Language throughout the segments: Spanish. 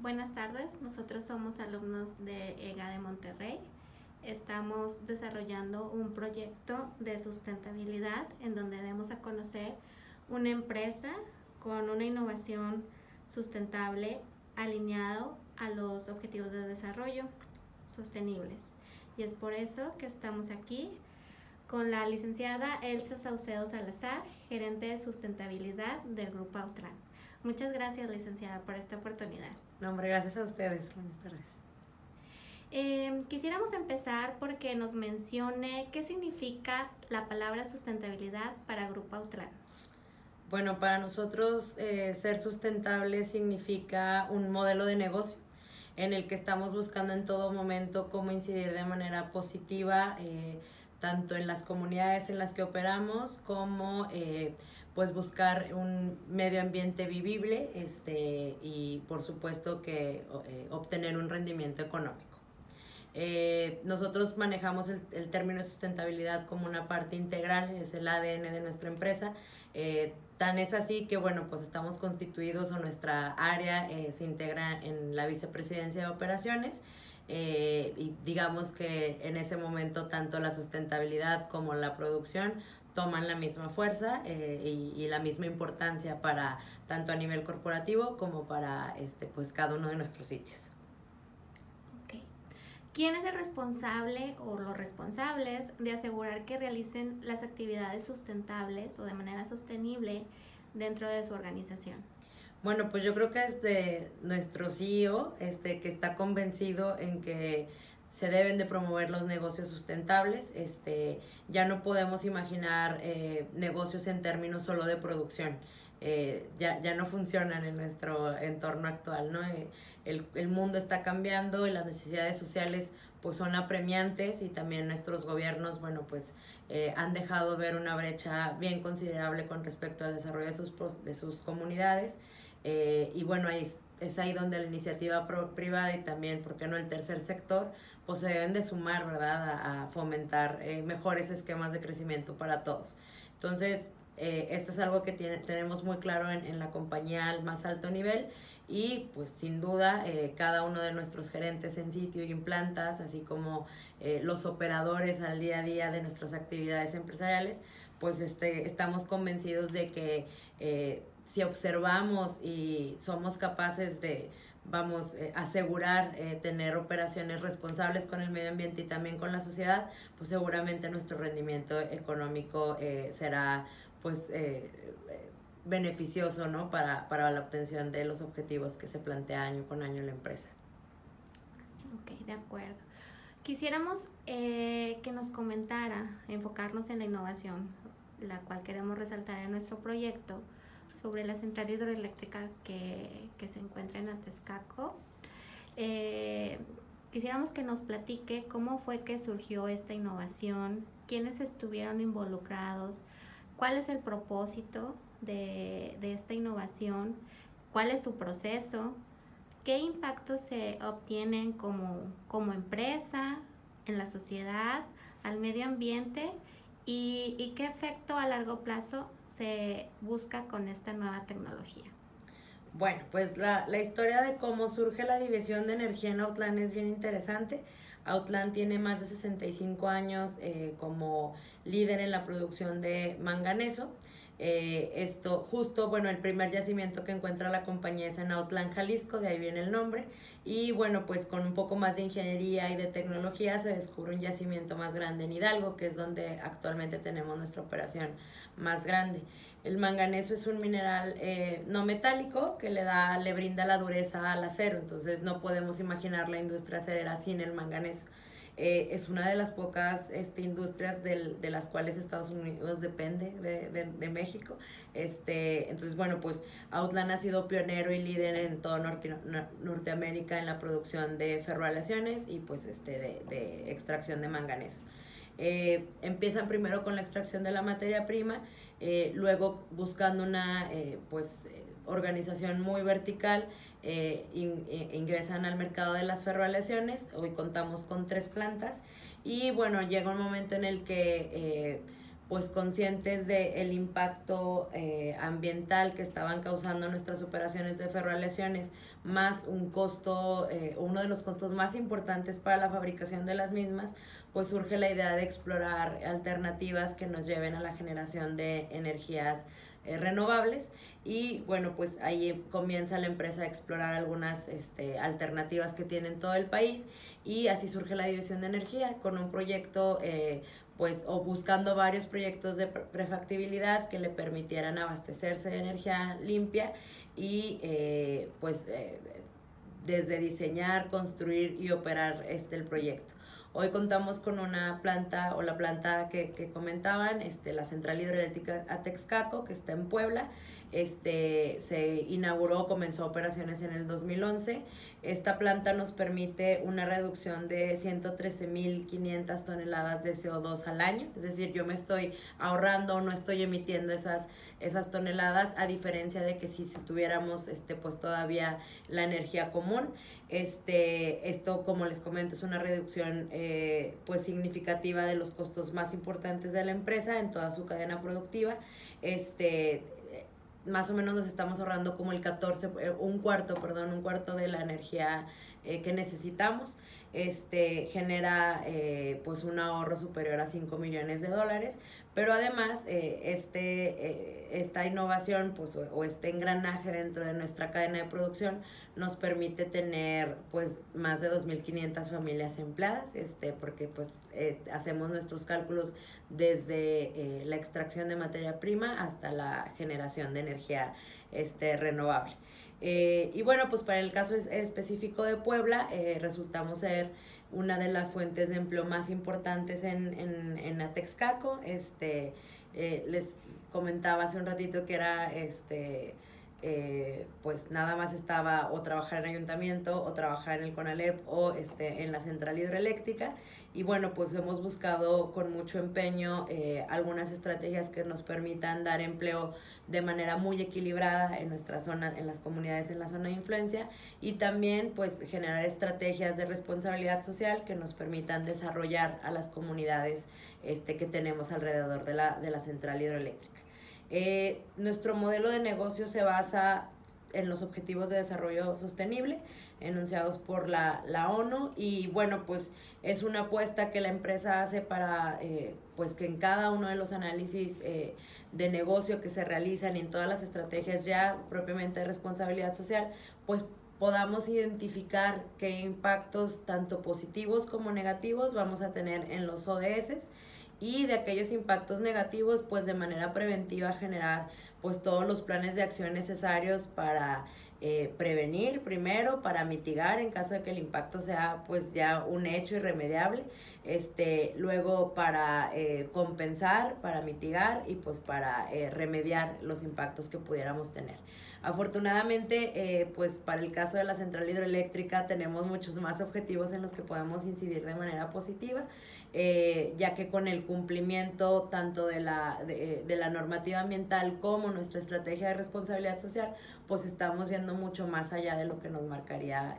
Buenas tardes, nosotros somos alumnos de EGA de Monterrey. Estamos desarrollando un proyecto de sustentabilidad en donde demos a conocer una empresa con una innovación sustentable alineado a los objetivos de desarrollo sostenibles. Y es por eso que estamos aquí con la licenciada Elsa Saucedo Salazar, gerente de sustentabilidad del Grupo Autlan. Muchas gracias, licenciada, por esta oportunidad. No, hombre, gracias a ustedes. Buenas tardes. Quisiéramos empezar porque nos mencione qué significa la palabra sustentabilidad para Grupo Autlan. Bueno, para nosotros ser sustentable significa un modelo de negocio en el que estamos buscando en todo momento cómo incidir de manera positiva tanto en las comunidades en las que operamos como pues buscar un medio ambiente vivible y por supuesto que obtener un rendimiento económico. Nosotros manejamos el término de sustentabilidad como una parte integral, es el ADN de nuestra empresa. Tan es así que bueno, pues estamos constituidos o nuestra área se integra en la vicepresidencia de operaciones. Y digamos que en ese momento tanto la sustentabilidad como la producción toman la misma fuerza y la misma importancia para tanto a nivel corporativo como para pues cada uno de nuestros sitios. Okay. ¿Quién es el responsable o los responsables de asegurar que realicen las actividades sustentables o de manera sostenible dentro de su organización? Bueno, pues yo creo que es de nuestro CEO, que está convencido en que se deben de promover los negocios sustentables. Ya no podemos imaginar negocios en términos solo de producción. Ya no funcionan en nuestro entorno actual, ¿no? El mundo está cambiando y las necesidades sociales pues son apremiantes y también nuestros gobiernos, bueno, pues han dejado ver una brecha bien considerable con respecto al desarrollo de sus comunidades. Y bueno, es ahí donde la iniciativa privada y también, ¿por qué no el tercer sector? Pues se deben de sumar, ¿verdad? A fomentar mejores esquemas de crecimiento para todos. Entonces, esto es algo que tenemos muy claro en la compañía al más alto nivel y pues sin duda cada uno de nuestros gerentes en sitio y en plantas, así como los operadores al día a día de nuestras actividades empresariales, pues estamos convencidos de que si observamos y somos capaces de asegurar tener operaciones responsables con el medio ambiente y también con la sociedad, pues seguramente nuestro rendimiento económico será pues beneficioso, ¿no? para la obtención de los objetivos que se plantea año con año la empresa. Ok, de acuerdo. Quisiéramos que nos comentara, enfocarnos en la innovación, la cual queremos resaltar en nuestro proyecto, sobre la central hidroeléctrica que se encuentra en Atezcatco. Quisiéramos que nos platique cómo fue que surgió esta innovación, quiénes estuvieron involucrados, cuál es el propósito de esta innovación, cuál es su proceso, qué impactos se obtienen como empresa, en la sociedad, al medio ambiente y qué efecto a largo plazo se busca con esta nueva tecnología. Bueno, pues la historia de cómo surge la división de energía en Autlan es bien interesante. Autlan tiene más de 65 años como líder en la producción de manganeso. Esto justo, bueno, el primer yacimiento que encuentra la compañía es en Autlan, Jalisco, de ahí viene el nombre. Y bueno, pues con un poco más de ingeniería y de tecnología se descubre un yacimiento más grande en Hidalgo, que es donde actualmente tenemos nuestra operación más grande. El manganeso es un mineral no metálico que le brinda la dureza al acero, entonces no podemos imaginar la industria acerera sin el manganeso. Es una de las pocas industrias de las cuales Estados Unidos depende de México. Entonces, bueno, pues Autlan ha sido pionero y líder en todo Norteamérica en la producción de ferroaleaciones y pues de extracción de manganeso. Empiezan primero con la extracción de la materia prima, luego buscando una organización muy vertical, ingresan al mercado de las ferroaleaciones. Hoy contamos con 3 plantas y bueno, llega un momento en el que pues conscientes del impacto ambiental que estaban causando nuestras operaciones de ferroaleaciones, más un costo, uno de los costos más importantes para la fabricación de las mismas, pues surge la idea de explorar alternativas que nos lleven a la generación de energías renovables. Y bueno, pues ahí comienza la empresa a explorar algunas alternativas que tiene en todo el país, y así surge la división de energía con un proyecto pues, o buscando varios proyectos de prefactibilidad que le permitieran abastecerse de energía limpia y desde diseñar, construir y operar el proyecto. Hoy contamos con una planta, o la planta que comentaban, la central hidroeléctrica Atexcaco, que está en Puebla. Se inauguró, comenzó operaciones en el 2011. Esta planta nos permite una reducción de 113.500 toneladas de CO2 al año, es decir, yo me estoy ahorrando, no estoy emitiendo esas toneladas, a diferencia de que si tuviéramos pues todavía la energía común. Esto, como les comento, es una reducción pues significativa de los costos más importantes de la empresa en toda su cadena productiva. Más o menos nos estamos ahorrando como un cuarto de la energía que necesitamos. Genera pues un ahorro superior a $5 millones, pero además esta innovación pues, o este engranaje dentro de nuestra cadena de producción nos permite tener pues más de 2.500 familias empleadas, porque pues hacemos nuestros cálculos desde la extracción de materia prima hasta la generación de energía renovable. Y bueno, pues para el caso específico de Puebla, resultamos ser una de las fuentes de empleo más importantes en Atexcaco. Les comentaba hace un ratito que era pues nada más estaba o trabajar en ayuntamiento o trabajar en el CONALEP o en la central hidroeléctrica. Y bueno, pues hemos buscado con mucho empeño algunas estrategias que nos permitan dar empleo de manera muy equilibrada en nuestra zona, en las comunidades en la zona de influencia, y también pues generar estrategias de responsabilidad social que nos permitan desarrollar a las comunidades que tenemos alrededor de la central hidroeléctrica. Nuestro modelo de negocio se basa en los Objetivos de Desarrollo Sostenible enunciados por la ONU, y bueno, pues es una apuesta que la empresa hace para pues que en cada uno de los análisis de negocio que se realizan y en todas las estrategias ya propiamente de responsabilidad social, pues podamos identificar qué impactos tanto positivos como negativos vamos a tener en los ODS, y de aquellos impactos negativos, pues de manera preventiva generar pues todos los planes de acción necesarios para prevenir primero, para mitigar en caso de que el impacto sea pues ya un hecho irremediable, luego para compensar, para mitigar y pues para remediar los impactos que pudiéramos tener. Afortunadamente, pues para el caso de la central hidroeléctrica tenemos muchos más objetivos en los que podemos incidir de manera positiva, ya que con el cumplimiento tanto de la normativa ambiental como nuestra estrategia de responsabilidad social, pues estamos yendo mucho más allá de lo que nos marcaría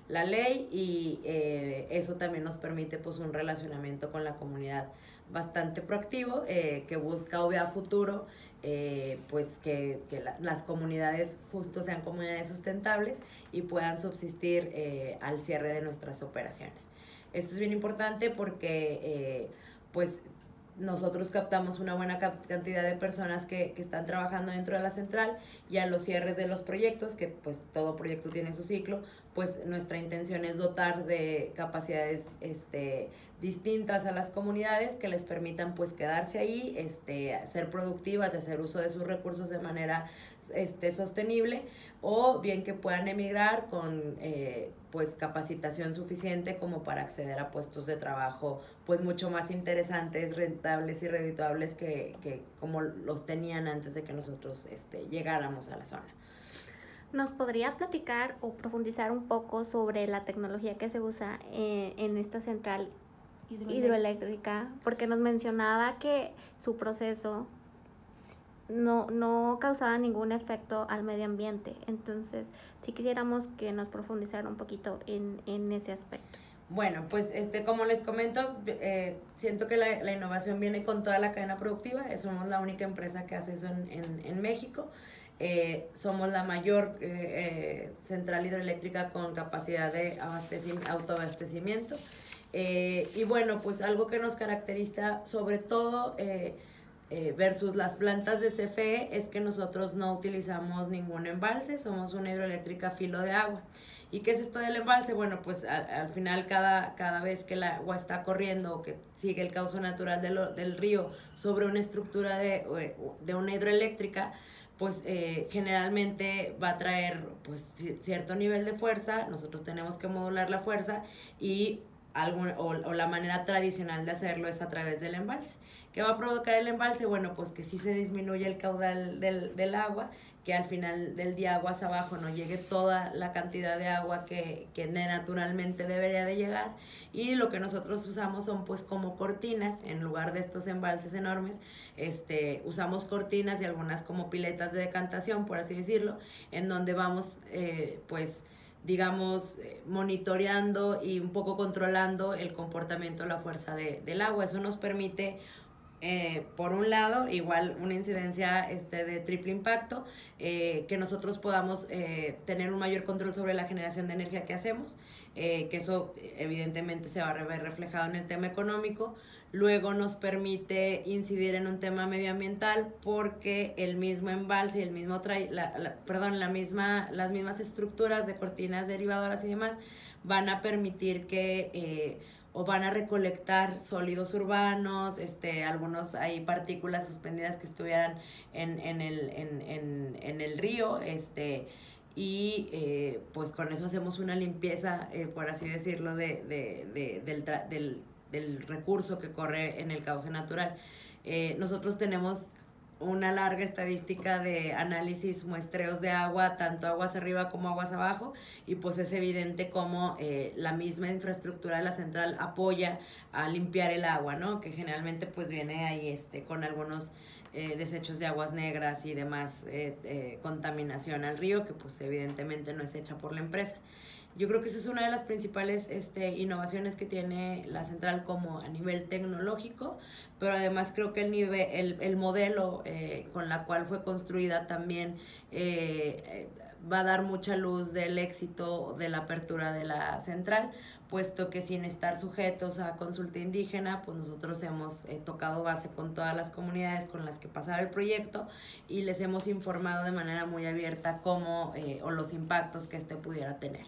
la ley, y eso también nos permite pues un relacionamiento con la comunidad bastante proactivo, que busca obviamente a futuro pues que las comunidades justo sean comunidades sustentables y puedan subsistir al cierre de nuestras operaciones. Esto es bien importante porque pues nosotros captamos una buena cantidad de personas que están trabajando dentro de la central, y a los cierres de los proyectos, que pues todo proyecto tiene su ciclo, pues nuestra intención es dotar de capacidades distintas a las comunidades que les permitan pues quedarse ahí, ser productivas y hacer uso de sus recursos de manera sostenible, o bien que puedan emigrar con pues capacitación suficiente como para acceder a puestos de trabajo pues mucho más interesantes, rentables y redituables que como los tenían antes de que nosotros llegáramos a la zona. ¿Nos podría platicar o profundizar un poco sobre la tecnología que se usa en esta central hidroeléctrica? Porque nos mencionaba que su proceso no causaba ningún efecto al medio ambiente. Entonces, si quisiéramos que nos profundizara un poquito en ese aspecto. Bueno, pues como les comento, siento que la innovación viene con toda la cadena productiva. Somos la única empresa que hace eso en México. Somos la mayor central hidroeléctrica con capacidad de autoabastecimiento. Y bueno, pues algo que nos caracteriza sobre todo versus las plantas de CFE es que nosotros no utilizamos ningún embalse, somos una hidroeléctrica a filo de agua. ¿Y qué es esto del embalse? Bueno, pues al final cada vez que el agua está corriendo o que sigue el cauce natural del río sobre una estructura de una hidroeléctrica, pues generalmente va a traer pues cierto nivel de fuerza. Nosotros tenemos que modular la fuerza y o la manera tradicional de hacerlo es a través del embalse. ¿Qué va a provocar el embalse? Bueno, pues que sí se disminuye el caudal del agua, que al final del día aguas abajo no llegue toda la cantidad de agua que naturalmente debería de llegar, y lo que nosotros usamos son pues como cortinas en lugar de estos embalses enormes. Usamos cortinas y algunas como piletas de decantación, por así decirlo, en donde vamos pues digamos, monitoreando y un poco controlando el comportamiento, la fuerza del agua. Eso nos permite, por un lado, igual una incidencia de triple impacto, que nosotros podamos tener un mayor control sobre la generación de energía que hacemos, que eso evidentemente se va a ver reflejado en el tema económico. Luego nos permite incidir en un tema medioambiental porque el mismo embalse y el mismo las mismas estructuras de cortinas derivadoras y demás van a permitir que o van a recolectar sólidos urbanos, algunos hay partículas suspendidas que estuvieran en el río, y pues con eso hacemos una limpieza, por así decirlo, del recurso que corre en el cauce natural. Nosotros tenemos una larga estadística de análisis, muestreos de agua, tanto aguas arriba como aguas abajo, y pues es evidente cómo la misma infraestructura de la central apoya a limpiar el agua, ¿no? Que generalmente pues viene ahí con algunos desechos de aguas negras y demás contaminación al río, que pues evidentemente no es hecha por la empresa. Yo creo que esa es una de las principales innovaciones que tiene la central como a nivel tecnológico, pero además creo que el modelo con la cual fue construida también va a dar mucha luz del éxito de la apertura de la central, puesto que sin estar sujetos a consulta indígena, pues nosotros hemos tocado base con todas las comunidades con las que pasaba el proyecto y les hemos informado de manera muy abierta cómo o los impactos que pudiera tener.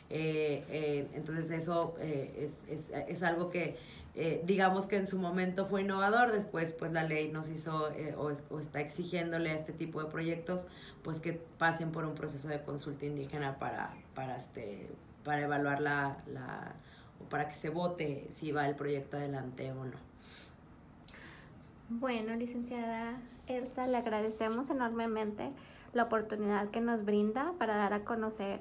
Entonces eso es algo que digamos que en su momento fue innovador. Después pues la ley nos hizo o está exigiéndole a este tipo de proyectos pues que pasen por un proceso de consulta indígena para evaluar o para que se vote si va el proyecto adelante o no. Bueno, licenciada Elsa, le agradecemos enormemente la oportunidad que nos brinda para dar a conocer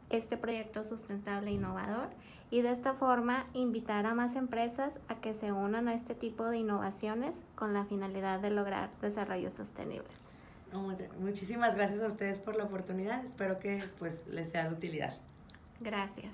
este proyecto sustentable e innovador, y de esta forma invitar a más empresas a que se unan a este tipo de innovaciones con la finalidad de lograr desarrollos sostenibles. Muchísimas gracias a ustedes por la oportunidad. Espero que pues les sea de utilidad. Gracias.